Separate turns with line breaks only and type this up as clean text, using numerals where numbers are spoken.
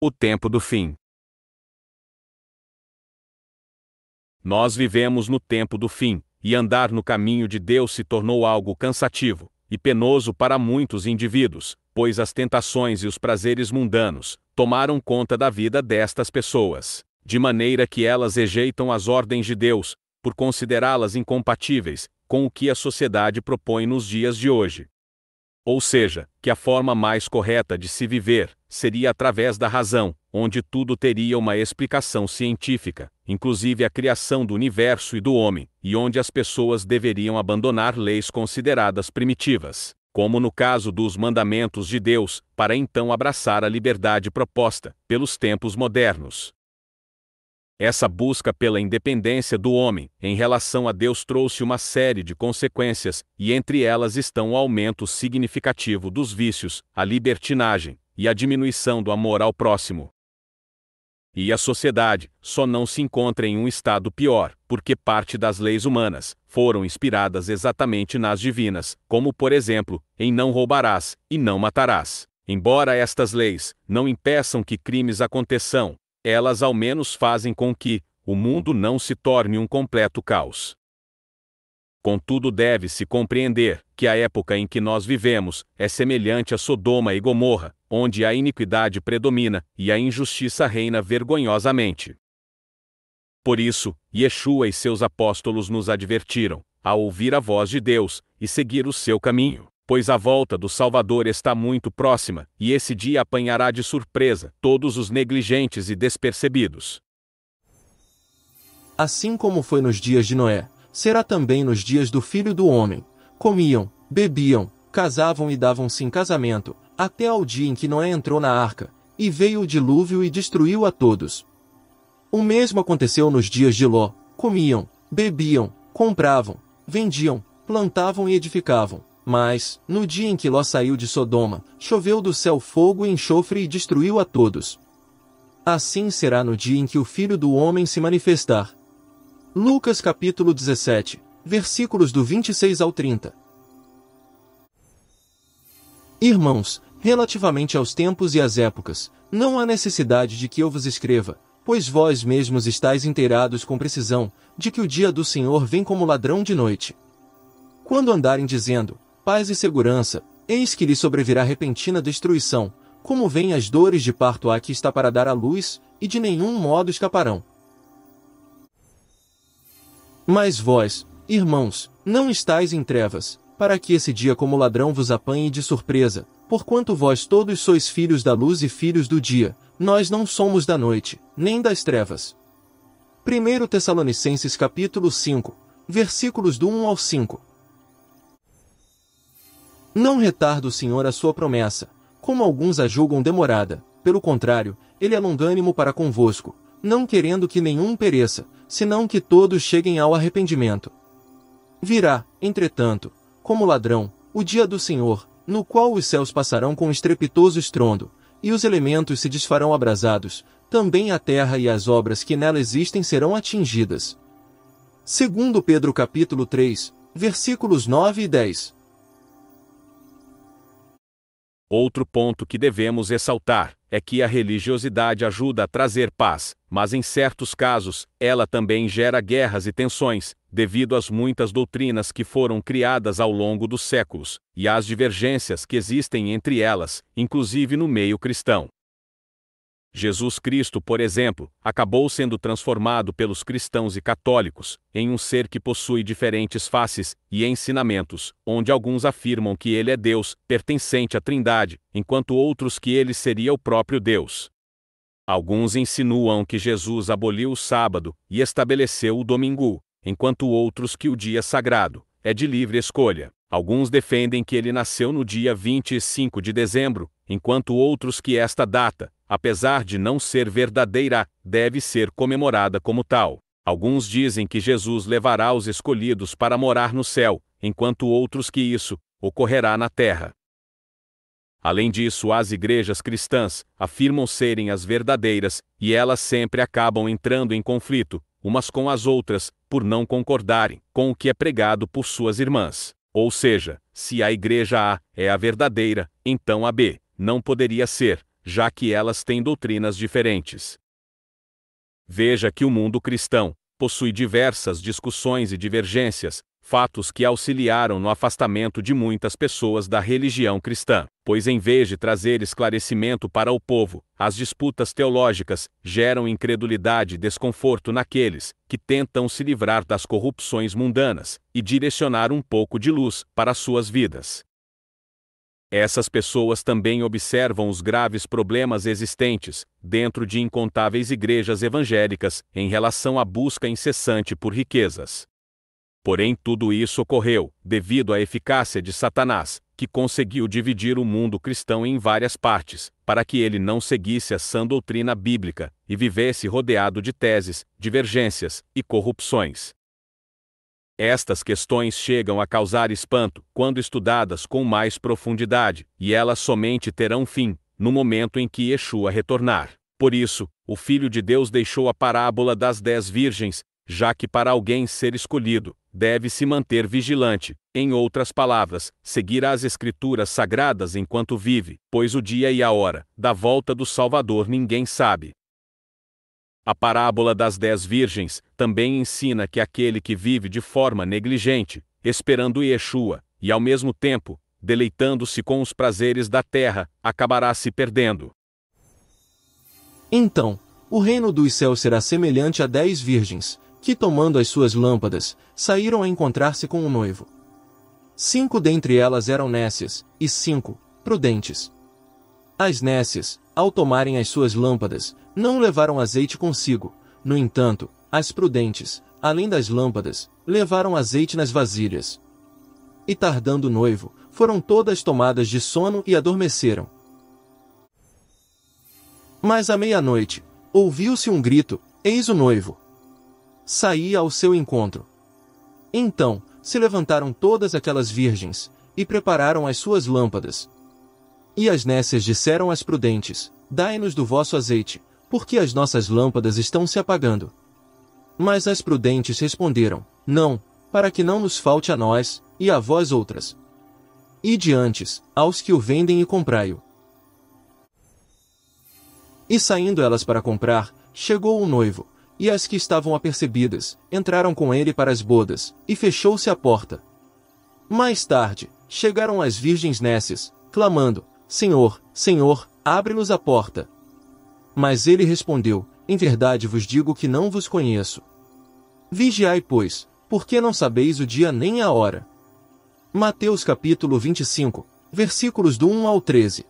O tempo do fim. Nós vivemos no tempo do fim, e andar no caminho de Deus se tornou algo cansativo e penoso para muitos indivíduos, pois as tentações e os prazeres mundanos tomaram conta da vida destas pessoas, de maneira que elas rejeitam as ordens de Deus, por considerá-las incompatíveis com o que a sociedade propõe nos dias de hoje. Ou seja, que a forma mais correta de se viver seria através da razão, onde tudo teria uma explicação científica, inclusive a criação do universo e do homem, e onde as pessoas deveriam abandonar leis consideradas primitivas, como no caso dos mandamentos de Deus, para então abraçar a liberdade proposta pelos tempos modernos. Essa busca pela independência do homem em relação a Deus trouxe uma série de consequências, e entre elas estão o aumento significativo dos vícios, a libertinagem e a diminuição do amor ao próximo. E a sociedade só não se encontra em um estado pior, porque parte das leis humanas foram inspiradas exatamente nas divinas, como por exemplo, em não roubarás e não matarás. Embora estas leis não impeçam que crimes aconteçam, elas ao menos fazem com que o mundo não se torne um completo caos. Contudo, deve-se compreender que a época em que nós vivemos é semelhante a Sodoma e Gomorra, onde a iniquidade predomina e a injustiça reina vergonhosamente. Por isso, Yeshua e seus apóstolos nos advertiram, a ouvir a voz de Deus e seguir o seu caminho, pois a volta do Salvador está muito próxima, e esse dia apanhará de surpresa todos os negligentes e despercebidos.
Assim como foi nos dias de Noé, será também nos dias do Filho do Homem. Comiam, bebiam, casavam e davam-se em casamento, até ao dia em que Noé entrou na arca, e veio o dilúvio e destruiu a todos. O mesmo aconteceu nos dias de Ló: comiam, bebiam, compravam, vendiam, plantavam e edificavam. Mas, no dia em que Ló saiu de Sodoma, choveu do céu fogo e enxofre e destruiu a todos. Assim será no dia em que o Filho do Homem se manifestar. Lucas capítulo 17, versículos do 26 ao 30. Irmãos, relativamente aos tempos e às épocas, não há necessidade de que eu vos escreva, pois vós mesmos estáis inteirados com precisão, de que o dia do Senhor vem como ladrão de noite. Quando andarem dizendo paz e segurança, eis que lhe sobrevirá repentina destruição, como vêm as dores de parto a que está para dar à luz, e de nenhum modo escaparão. Mas vós, irmãos, não estáis em trevas, para que esse dia como ladrão vos apanhe de surpresa, porquanto vós todos sois filhos da luz e filhos do dia, nós não somos da noite, nem das trevas. 1 Tessalonicenses capítulo 5, versículos do 1 ao 5. Não retarda o Senhor a sua promessa, como alguns a julgam demorada, pelo contrário, ele é longânimo para convosco, não querendo que nenhum pereça, senão que todos cheguem ao arrependimento. Virá, entretanto, como ladrão, o dia do Senhor, no qual os céus passarão com estrepitoso estrondo, e os elementos se desfarão abrasados, também a terra e as obras que nela existem serão atingidas. 2 Pedro capítulo 3, versículos 9 e 10.
Outro ponto que devemos ressaltar é que a religiosidade ajuda a trazer paz, mas em certos casos, ela também gera guerras e tensões, devido às muitas doutrinas que foram criadas ao longo dos séculos, e às divergências que existem entre elas, inclusive no meio cristão. Jesus Cristo, por exemplo, acabou sendo transformado pelos cristãos e católicos em um ser que possui diferentes faces e ensinamentos, onde alguns afirmam que ele é Deus, pertencente à Trindade, enquanto outros que ele seria o próprio Deus. Alguns insinuam que Jesus aboliu o sábado e estabeleceu o domingo, enquanto outros que o dia sagrado é de livre escolha. Alguns defendem que ele nasceu no dia 25 de dezembro, enquanto outros que esta data, apesar de não ser verdadeira, deve ser comemorada como tal. Alguns dizem que Jesus levará os escolhidos para morar no céu, enquanto outros que isso ocorrerá na terra. Além disso, as igrejas cristãs afirmam serem as verdadeiras, e elas sempre acabam entrando em conflito, umas com as outras, por não concordarem com o que é pregado por suas irmãs. Ou seja, se a igreja A é a verdadeira, então a B não poderia ser, já que elas têm doutrinas diferentes. Veja que o mundo cristão possui diversas discussões e divergências, fatos que auxiliaram no afastamento de muitas pessoas da religião cristã, pois em vez de trazer esclarecimento para o povo, as disputas teológicas geram incredulidade e desconforto naqueles que tentam se livrar das corrupções mundanas e direcionar um pouco de luz para suas vidas. Essas pessoas também observam os graves problemas existentes dentro de incontáveis igrejas evangélicas em relação à busca incessante por riquezas. Porém, tudo isso ocorreu devido à eficácia de Satanás, que conseguiu dividir o mundo cristão em várias partes, para que ele não seguisse a sã doutrina bíblica e vivesse rodeado de teses, divergências e corrupções. Estas questões chegam a causar espanto quando estudadas com mais profundidade, e elas somente terão fim no momento em que Yeshua retornar. Por isso, o Filho de Deus deixou a parábola das 10 virgens, já que para alguém ser escolhido, deve-se manter vigilante, em outras palavras, seguir as Escrituras sagradas enquanto vive, pois o dia e a hora da volta do Salvador ninguém sabe. A parábola das 10 virgens também ensina que aquele que vive de forma negligente, esperando Yeshua, e ao mesmo tempo, deleitando-se com os prazeres da terra, acabará se perdendo.
Então, o reino dos céus será semelhante a 10 virgens, que tomando as suas lâmpadas, saíram a encontrar-se com o noivo. 5 dentre elas eram nécias, e 5, prudentes. As nécias, ao tomarem as suas lâmpadas, não levaram azeite consigo. No entanto, as prudentes, além das lâmpadas, levaram azeite nas vasilhas. E tardando o noivo, foram todas tomadas de sono e adormeceram. Mas à meia-noite, ouviu-se um grito: eis o noivo! Saía ao seu encontro. Então, se levantaram todas aquelas virgens, e prepararam as suas lâmpadas. E as nécias disseram às prudentes: dai-nos do vosso azeite, porque as nossas lâmpadas estão se apagando. Mas as prudentes responderam: não, para que não nos falte a nós, e a vós outras. Ide antes, aos que o vendem e comprai-o. E saindo elas para comprar, chegou o noivo, e as que estavam apercebidas, entraram com ele para as bodas, e fechou-se a porta. Mais tarde, chegaram as virgens nécias, clamando: Senhor, Senhor, abre-nos a porta. Mas ele respondeu: em verdade vos digo que não vos conheço. Vigiai, pois, porque não sabeis o dia nem a hora. Mateus capítulo 25, versículos do 1 ao 13.